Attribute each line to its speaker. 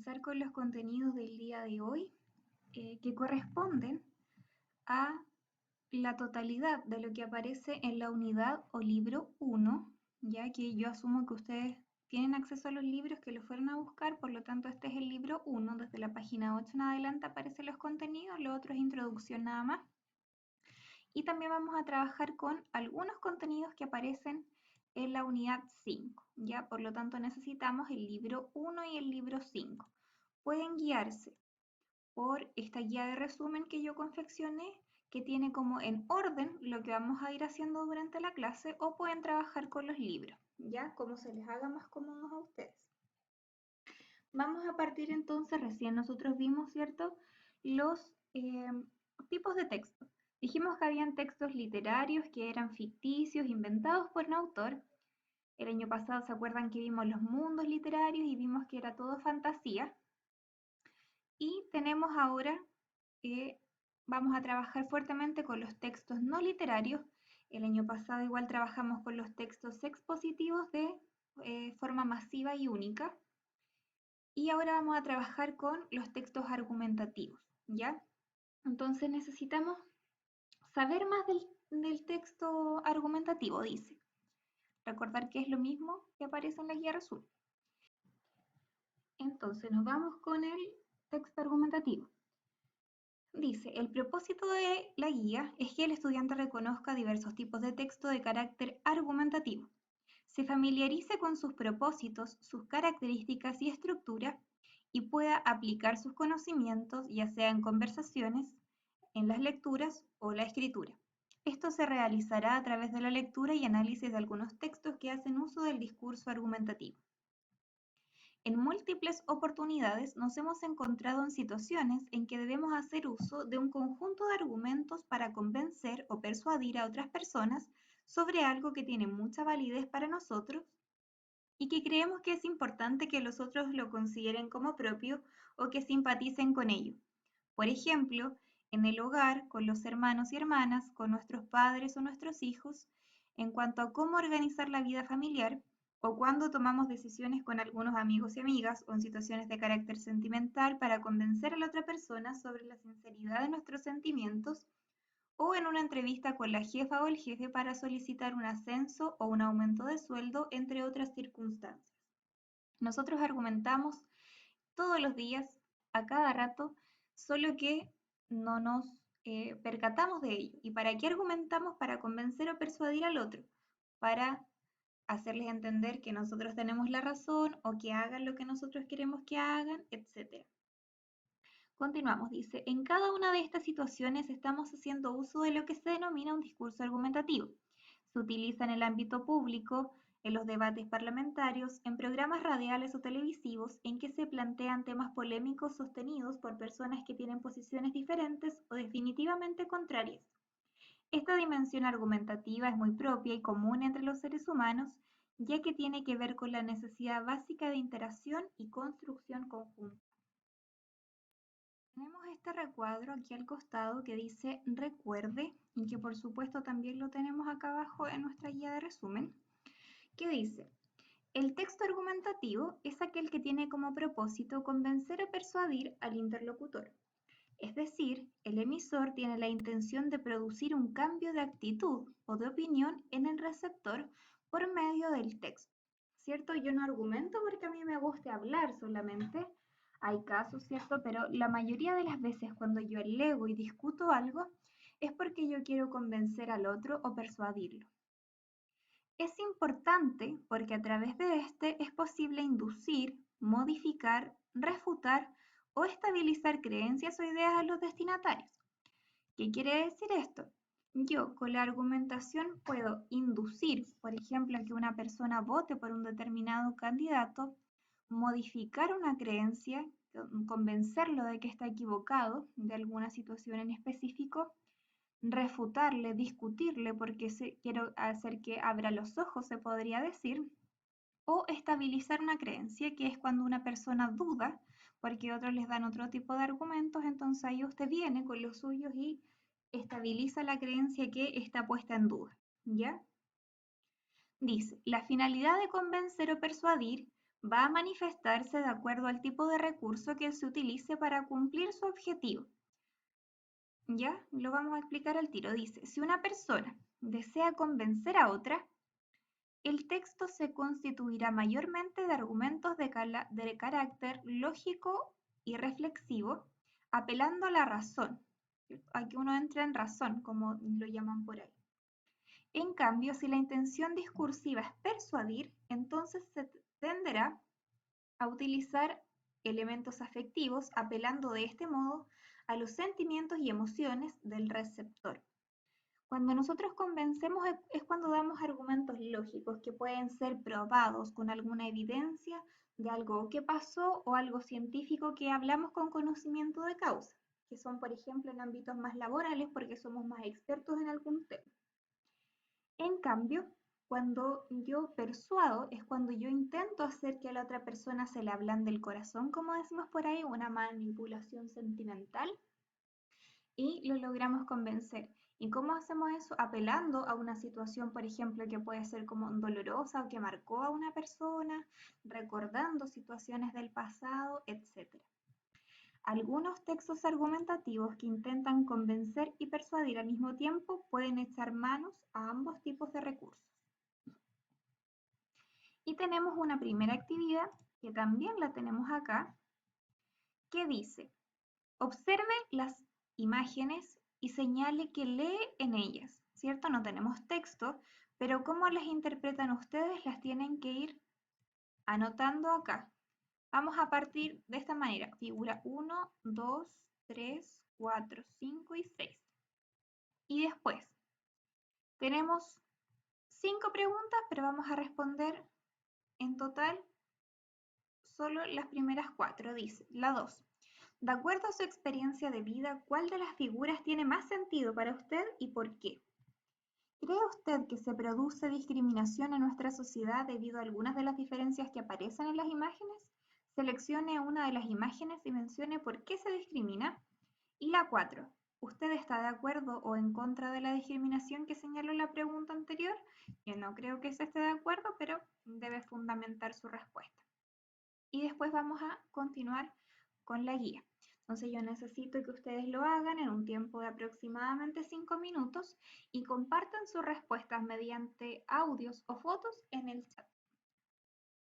Speaker 1: comenzar con los contenidos del día de hoy, que corresponden a la totalidad de lo que aparece en la unidad o libro 1, ya que yo asumo que ustedes tienen acceso a los libros que los fueron a buscar, por lo tanto este es el libro 1, desde la página 8 en adelante aparecen los contenidos, lo otro es introducción nada más. Y también vamos a trabajar con algunos contenidos que aparecen en la unidad 5, ¿ya? Por lo tanto necesitamos el libro 1 y el libro 5. Pueden guiarse por esta guía de resumen que yo confeccioné, que tiene como en orden lo que vamos a ir haciendo durante la clase, o pueden trabajar con los libros, ¿ya? Como se les haga más cómodos a ustedes. Vamos a partir entonces, recién nosotros vimos, ¿cierto?, los tipos de texto. Dijimos que habían textos literarios que eran ficticios, inventados por un autor. El año pasado, ¿se acuerdan que vimos los mundos literarios y vimos que era todo fantasía? Y tenemos ahora que vamos a trabajar fuertemente con los textos no literarios. El año pasado igual trabajamos con los textos expositivos de forma masiva y única. Y ahora vamos a trabajar con los textos argumentativos, ¿ya? Entonces necesitamos saber más del texto argumentativo, dice. Recordar que es lo mismo que aparece en la guía resumen. Entonces nos vamos con el texto argumentativo. Dice, el propósito de la guía es que el estudiante reconozca diversos tipos de texto de carácter argumentativo, se familiarice con sus propósitos, sus características y estructura, y pueda aplicar sus conocimientos, ya sea en conversaciones, en las lecturas o la escritura. Esto se realizará a través de la lectura y análisis de algunos textos que hacen uso del discurso argumentativo. En múltiples oportunidades nos hemos encontrado en situaciones en que debemos hacer uso de un conjunto de argumentos para convencer o persuadir a otras personas sobre algo que tiene mucha validez para nosotros y que creemos que es importante que los otros lo consideren como propio o que simpaticen con ello. Por ejemplo, en el hogar, con los hermanos y hermanas, con nuestros padres o nuestros hijos, en cuanto a cómo organizar la vida familiar, o cuando tomamos decisiones con algunos amigos y amigas o en situaciones de carácter sentimental para convencer a la otra persona sobre la sinceridad de nuestros sentimientos, o en una entrevista con la jefa o el jefe para solicitar un ascenso o un aumento de sueldo, entre otras circunstancias. Nosotros argumentamos todos los días, a cada rato, solo que no nos percatamos de ello. ¿Y para qué argumentamos? Para convencer o persuadir al otro, para hacerles entender que nosotros tenemos la razón o que hagan lo que nosotros queremos que hagan, etc. Continuamos, dice, en cada una de estas situaciones estamos haciendo uso de lo que se denomina un discurso argumentativo. Se utiliza en el ámbito público, en los debates parlamentarios, en programas radiales o televisivos en que se plantean temas polémicos sostenidos por personas que tienen posiciones diferentes o definitivamente contrarias. Esta dimensión argumentativa es muy propia y común entre los seres humanos, ya que tiene que ver con la necesidad básica de interacción y construcción conjunta. Tenemos este recuadro aquí al costado que dice recuerde, y que por supuesto también lo tenemos acá abajo en nuestra guía de resumen, que dice, el texto argumentativo es aquel que tiene como propósito convencer o persuadir al interlocutor. Es decir, el emisor tiene la intención de producir un cambio de actitud o de opinión en el receptor por medio del texto. ¿Cierto? Yo no argumento porque a mí me guste hablar solamente. Hay casos, ¿cierto? Pero la mayoría de las veces cuando yo alego y discuto algo es porque yo quiero convencer al otro o persuadirlo. Es importante porque a través de este es posible inducir, modificar, refutar o estabilizar creencias o ideas a los destinatarios. ¿Qué quiere decir esto? Yo con la argumentación puedo inducir, por ejemplo, a que una persona vote por un determinado candidato, modificar una creencia, convencerlo de que está equivocado de alguna situación en específico, refutarle, discutirle porque quiero hacer que abra los ojos, se podría decir, o estabilizar una creencia, que es cuando una persona duda porque otros les dan otro tipo de argumentos, entonces ahí usted viene con los suyos y estabiliza la creencia que está puesta en duda, ¿ya? Dice, la finalidad de convencer o persuadir va a manifestarse de acuerdo al tipo de recurso que se utilice para cumplir su objetivo. Ya, lo vamos a explicar al tiro. Dice, si una persona desea convencer a otra, el texto se constituirá mayormente de argumentos de carácter lógico y reflexivo, apelando a la razón. Aquí uno entra en razón, como lo llaman por ahí. En cambio, si la intención discursiva es persuadir, entonces se tenderá a utilizar elementos afectivos, apelando de este modo a los sentimientos y emociones del receptor. Cuando nosotros convencemos es cuando damos argumentos lógicos que pueden ser probados con alguna evidencia de algo que pasó o algo científico que hablamos con conocimiento de causa, que son, por ejemplo, en ámbitos más laborales porque somos más expertos en algún tema. En cambio, cuando yo persuado es cuando yo intento hacer que a la otra persona se le ablande el corazón, como decimos por ahí, una manipulación sentimental, y lo logramos convencer. ¿Y cómo hacemos eso? Apelando a una situación, por ejemplo, que puede ser como dolorosa o que marcó a una persona, recordando situaciones del pasado, etc. Algunos textos argumentativos que intentan convencer y persuadir al mismo tiempo pueden echar manos a ambos tipos de recursos. Y tenemos una primera actividad, que también la tenemos acá, que dice, observe las imágenes y señale que lee en ellas, ¿cierto? No tenemos texto, pero cómo las interpretan ustedes las tienen que ir anotando acá. Vamos a partir de esta manera, figura 1, 2, 3, 4, 5 y 6. Y después, tenemos 5 preguntas, pero vamos a responder en total solo las primeras 4. Dice, la 2. De acuerdo a su experiencia de vida, ¿cuál de las figuras tiene más sentido para usted y por qué? ¿Cree usted que se produce discriminación en nuestra sociedad debido a algunas de las diferencias que aparecen en las imágenes? Seleccione una de las imágenes y mencione por qué se discrimina. Y la 4. ¿Usted está de acuerdo o en contra de la discriminación que señaló la pregunta anterior? Yo no creo que se esté de acuerdo, pero debe fundamentar su respuesta. Y después vamos a continuar con la guía. Entonces yo necesito que ustedes lo hagan en un tiempo de aproximadamente 5 minutos y compartan sus respuestas mediante audios o fotos en el chat.